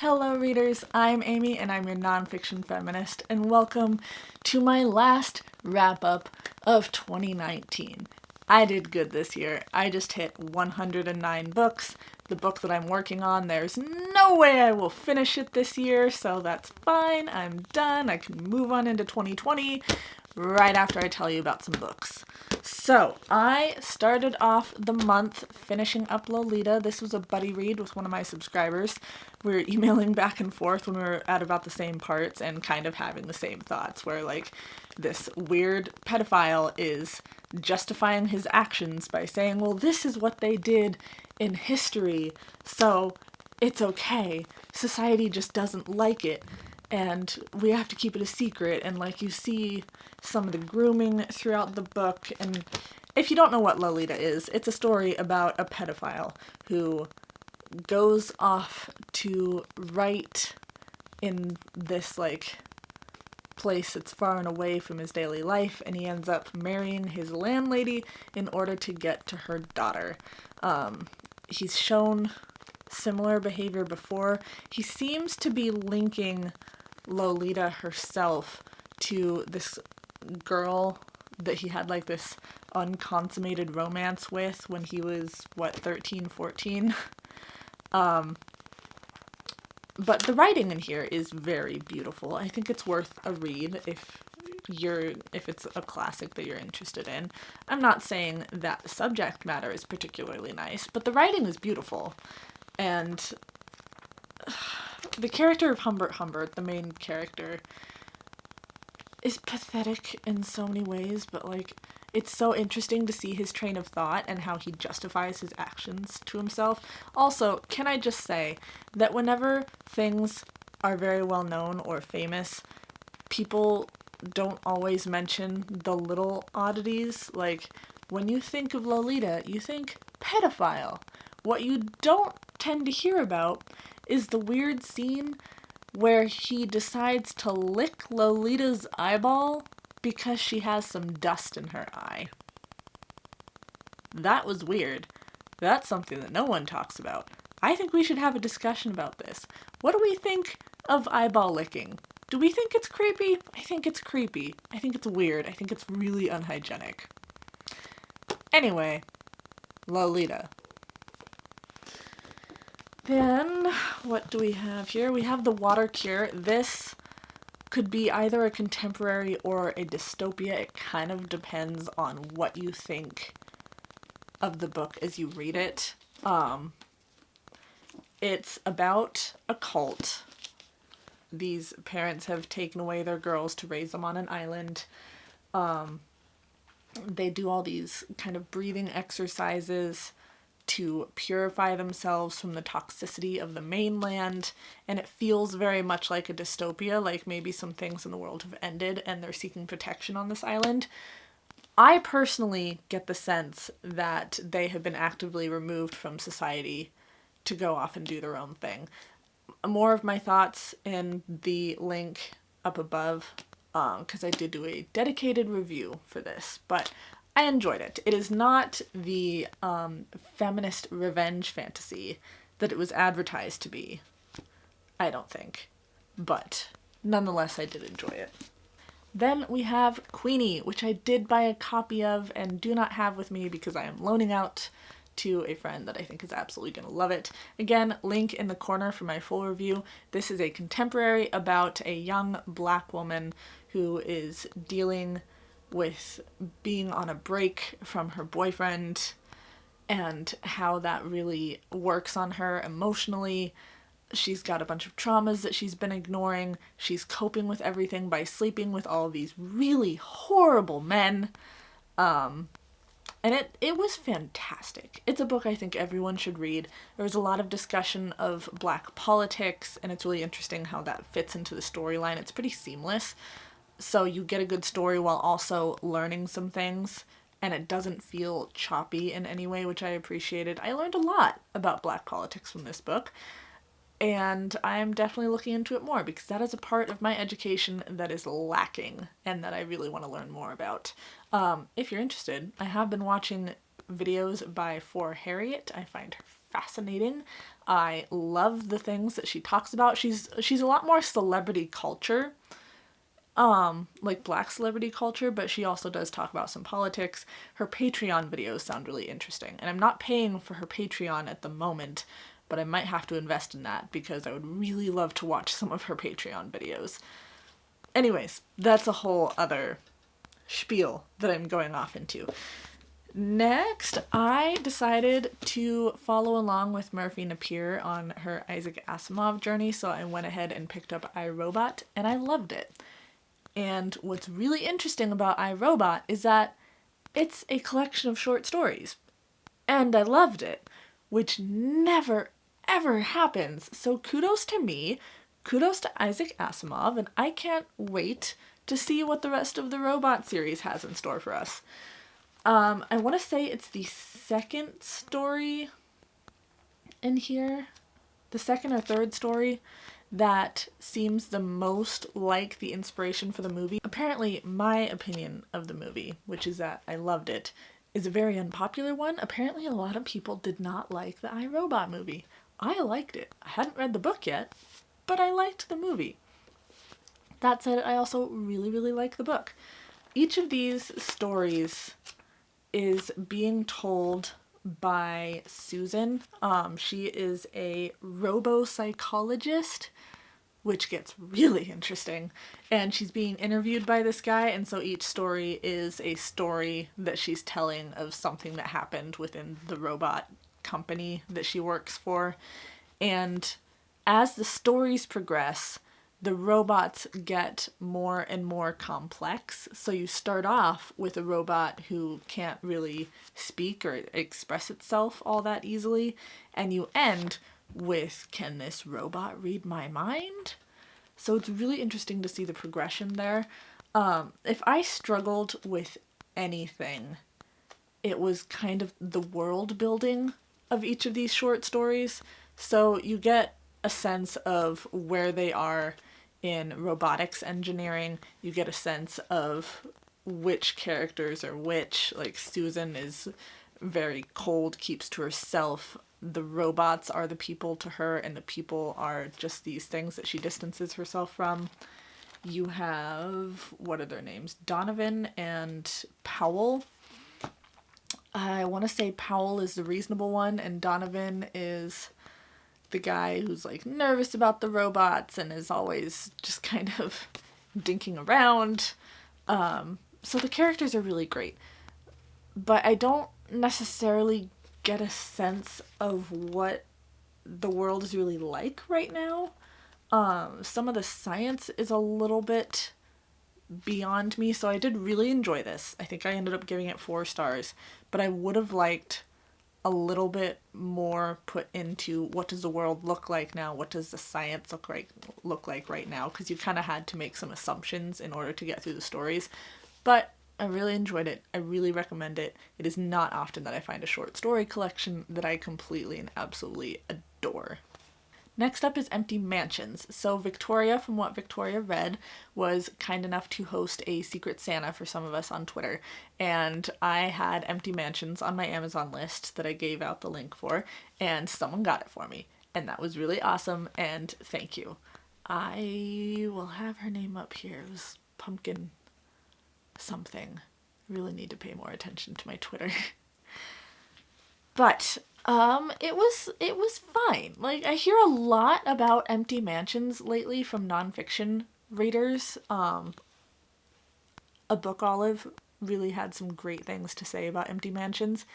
Hello readers, I'm Amy and I'm your nonfiction feminist, and welcome to my last wrap-up of 2019. I did good this year. I just hit 109 books. The book that I'm working on, there's no way I will finish it this year, so that's fine. I'm done. I can move on into 2020 right after I tell you about some books. So, I started off the month finishing up Lolita. This was a buddy read with one of my subscribers. We were emailing back and forth when we were at about the same parts and kind of having the same thoughts, where like this weird pedophile is justifying his actions by saying, well, this is what they did in history, so it's okay. Society just doesn't like it, and we have to keep it a secret. And like you see some of the grooming throughout the book. And if you don't know what Lolita is, it's a story about a pedophile who goes off to write in this like place that's far and away from his daily life, and he ends up marrying his landlady in order to get to her daughter. He's shown similar behavior before. He seems to be linking Lolita herself to this girl that he had like this unconsummated romance with when he was, 13, 14? But the writing in here is very beautiful. I think it's worth a read if it's a classic that you're interested in. I'm not saying that the subject matter is particularly nice, but the writing is beautiful. And the character of Humbert, the main character, is pathetic in so many ways, but like it's so interesting to see his train of thought and how he justifies his actions to himself. Also, can I just say that whenever things are very well known or famous, people don't always mention the little oddities. Like, when you think of Lolita, you think pedophile. What you don't tend to hear about is the weird scene where he decides to lick Lolita's eyeball because she has some dust in her eye. That was weird. That's something that no one talks about. I think we should have a discussion about this. What do we think of eyeball licking? Do we think it's creepy? I think it's creepy. I think it's weird. I think it's really unhygienic. Anyway, Lolita. Then, what do we have here? We have The Water Cure. This could be either a contemporary or a dystopia. It kind of depends on what you think of the book as you read it. It's about a cult. These parents have taken away their girls to raise them on an island. They do all these kind of breathing exercises to purify themselves from the toxicity of the mainland, and it feels very much like a dystopia, like maybe some things in the world have ended and they're seeking protection on this island. I personally get the sense that they have been actively removed from society to go off and do their own thing. More of my thoughts in the link up above, because I did do a dedicated review for this, but I enjoyed it. It is not the feminist revenge fantasy that it was advertised to be, I don't think. But nonetheless, I did enjoy it. Then we have Queenie, which I did buy a copy of and do not have with me because I am loaning out to a friend that I think is absolutely going to love it. Again, link in the corner for my full review. This is a contemporary about a young black woman who is dealing with being on a break from her boyfriend and how that really works on her emotionally. She's got a bunch of traumas that she's been ignoring. She's coping with everything by sleeping with all of these really horrible men. And it was fantastic. It's a book I think everyone should read. There was a lot of discussion of black politics, and it's really interesting how that fits into the storyline. It's pretty seamless. So you get a good story while also learning some things, and it doesn't feel choppy in any way, which I appreciated. I learned a lot about black politics from this book, and I'm definitely looking into it more because that is a part of my education that is lacking and that I really want to learn more about. If you're interested, I have been watching videos by Harriet. I find her fascinating. I love the things that she talks about. She's a lot more celebrity culture, like Black celebrity culture, but she also does talk about some politics. Her Patreon videos sound really interesting, and I'm not paying for her Patreon at the moment, but I might have to invest in that because I would really love to watch some of her Patreon videos. Anyways, that's a whole other spiel that I'm going off into. Next, I decided to follow along with Murphy Napier on her Isaac Asimov journey, so I went ahead and picked up iRobot, and I loved it. And what's really interesting about iRobot is that it's a collection of short stories, and I loved it, which never, ever happens. So kudos to me, kudos to Isaac Asimov, and I can't wait to see what the rest of the Robot series has in store for us. I want to say it's the second story in here, the second or third story, that seems the most like the inspiration for the movie. Apparently, my opinion of the movie, which is that I loved it, is a very unpopular one. Apparently, a lot of people did not like the iRobot movie. I liked it. I hadn't read the book yet, but I liked the movie. That said, I also really, really like the book. Each of these stories is being told by Susan. She is a robo-psychologist, which gets really interesting. And she's being interviewed by this guy, and so each story is a story that she's telling of something that happened within the robot company that she works for. And as the stories progress, the robots get more and more complex. So you start off with a robot who can't really speak or express itself all that easily, and you end with, can this robot read my mind? So it's really interesting to see the progression there. If I struggled with anything, it was kind of the world building of each of these short stories. So you get a sense of where they are in robotics engineering. You get a sense of which characters are which. Like, Susan is very cold, keeps to herself. The robots are the people to her, and the people are just these things that she distances herself from. You have, what are their names? Donovan and Powell. I want to say Powell is the reasonable one, and Donovan is the guy who's like nervous about the robots and is always just kind of dinking around. So the characters are really great, but I don't necessarily get a sense of what the world is really like right now. Some of the science is a little bit beyond me, so I did really enjoy this. I think I ended up giving it 4 stars, but I would have liked a little bit more put into what does the world look like now, what does the science look like right now, because you kind of had to make some assumptions in order to get through the stories. But I really enjoyed it. I really recommend it. It is not often that I find a short story collection that I completely and absolutely adore. Next up is Empty Mansions. So Victoria, from what Victoria read, was kind enough to host a Secret Santa for some of us on Twitter. And I had Empty Mansions on my Amazon list that I gave out the link for, and someone got it for me. And that was really awesome, and thank you. I will have her name up here. It was Pumpkin something. I really need to pay more attention to my Twitter. But it was fine. Like, I hear a lot about Empty Mansions lately from nonfiction readers. A Book Olive really had some great things to say about Empty Mansions.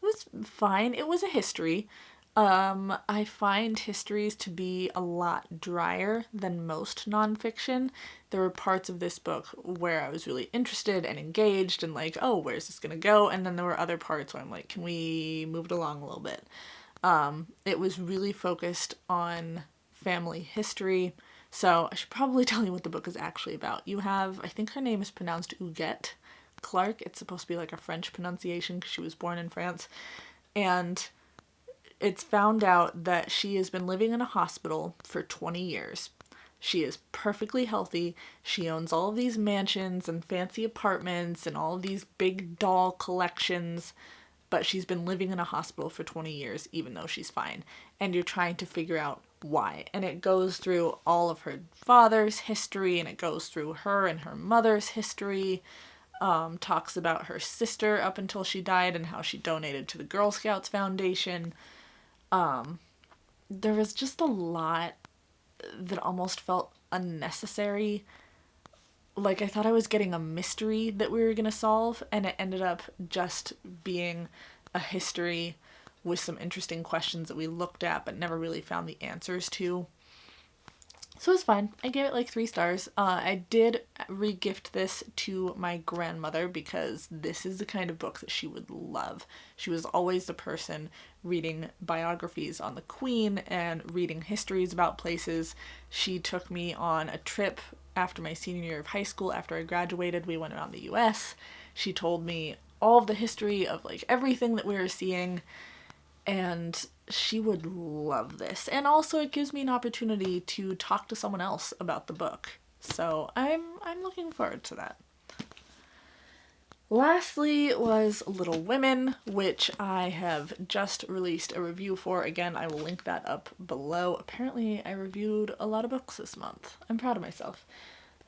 It was fine. It was a history. I find histories to be a lot drier than most nonfiction. There were parts of this book where I was really interested and engaged and like, oh, where's this gonna go? And then there were other parts where I'm like, can we move it along a little bit? It was really focused on family history. So I should probably tell you what the book is actually about. You have, I think her name is pronounced Huguette Clark. It's supposed to be like a French pronunciation because she was born in France. And it's found out that she has been living in a hospital for 20 years. She is perfectly healthy. She owns all of these mansions and fancy apartments and all of these big doll collections. but she's been living in a hospital for 20 years even though she's fine. And you're trying to figure out why. And it goes through all of her father's history, and it goes through her and her mother's history. Talks about her sister up until she died and how she donated to the Girl Scouts Foundation. There was just a lot that almost felt unnecessary. Like, I thought I was getting a mystery that we were going to solve, and it ended up just being a history with some interesting questions that we looked at but never really found the answers to. So it was fine. I gave it like 3 stars. I did re-gift this to my grandmother because this is the kind of book that she would love. She was always the person reading biographies on the Queen and reading histories about places. She took me on a trip after my senior year of high school. After I graduated, we went around the US. She told me all of the history of like everything that we were seeing, and she would love this. And also it gives me an opportunity to talk to someone else about the book. So I'm looking forward to that. Lastly was Little Women, which I have just released a review for. Again, I will link that up below. Apparently I reviewed a lot of books this month. I'm proud of myself.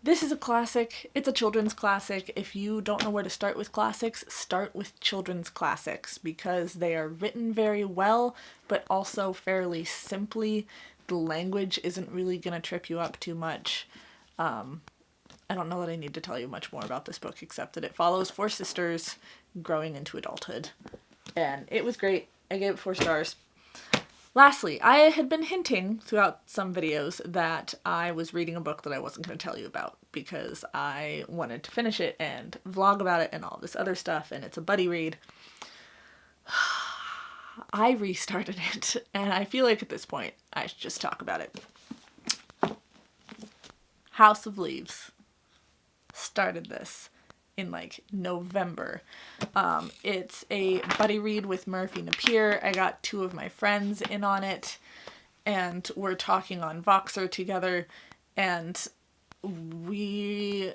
This is a classic. It's a children's classic. If you don't know where to start with classics, start with children's classics because they are written very well, but also fairly simply. The language isn't really going to trip you up too much. I don't know that I need to tell you much more about this book except that it follows 4 sisters growing into adulthood. And it was great. I gave it 4 stars. Lastly, I had been hinting throughout some videos that I was reading a book that I wasn't going to tell you about because I wanted to finish it and vlog about it and all this other stuff, and it's a buddy read. I restarted it, and I feel like at this point I should just talk about it. House of Leaves. Started this in like November. It's a buddy read with Murphy Napier. I got 2 of my friends in on it, and we're talking on Voxer together, and we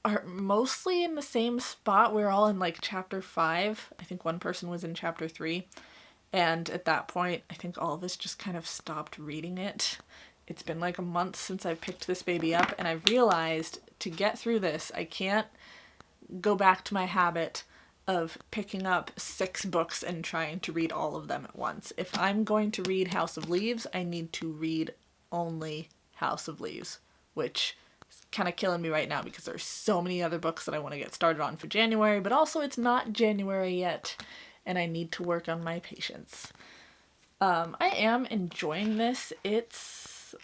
are mostly in the same spot. We're all in like chapter 5. I think one person was in chapter 3, and at that point I think all of us just kind of stopped reading it. It's been like a month since I picked this baby up, and I realized to get through this I can't go back to my habit of picking up 6 books and trying to read all of them at once. If I'm going to read House of Leaves, I need to read only House of Leaves, which is kind of killing me right now because there's so many other books that I want to get started on for January, but also it's not January yet, and I need to work on my patience. I am enjoying this. It's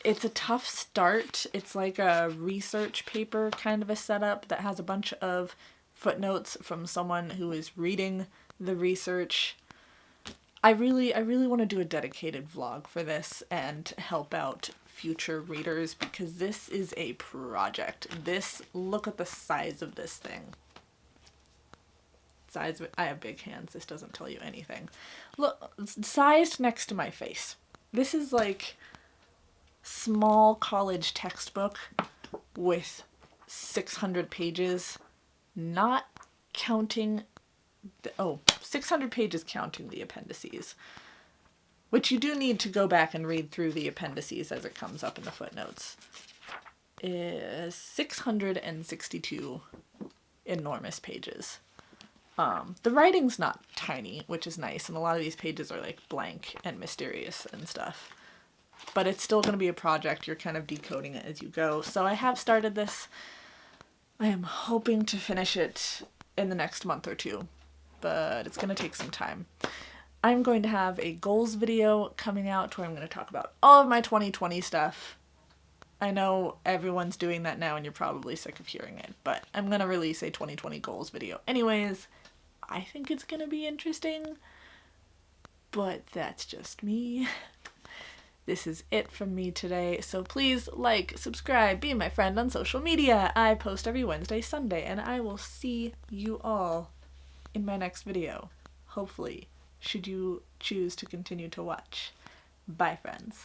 a tough start. It's like a research paper kind of a setup that has a bunch of footnotes from someone who is reading the research. I really want to do a dedicated vlog for this and help out future readers because this is a project. Look at the size of this thing. Size of it. I have big hands. This doesn't tell you anything. Look, sized next to my face. This is like small college textbook with 600 pages, not counting 600 pages counting the appendices, which you do need to go back and read through the appendices as it comes up in the footnotes. 662 enormous pages. The writing's not tiny, which is nice, and a lot of these pages are like blank and mysterious and stuff. But it's still going to be a project. You're kind of decoding it as you go. So I have started this. I am hoping to finish it in the next month or 2, but it's going to take some time. I'm going to have a goals video coming out where I'm going to talk about all of my 2020 stuff. I know everyone's doing that now and you're probably sick of hearing it, but I'm going to release a 2020 goals video anyways. I think it's going to be interesting, but that's just me. This is it from me today, so please like, subscribe, be my friend on social media. I post every Wednesday, Sunday, and I will see you all in my next video. Hopefully, should you choose to continue to watch. Bye, friends.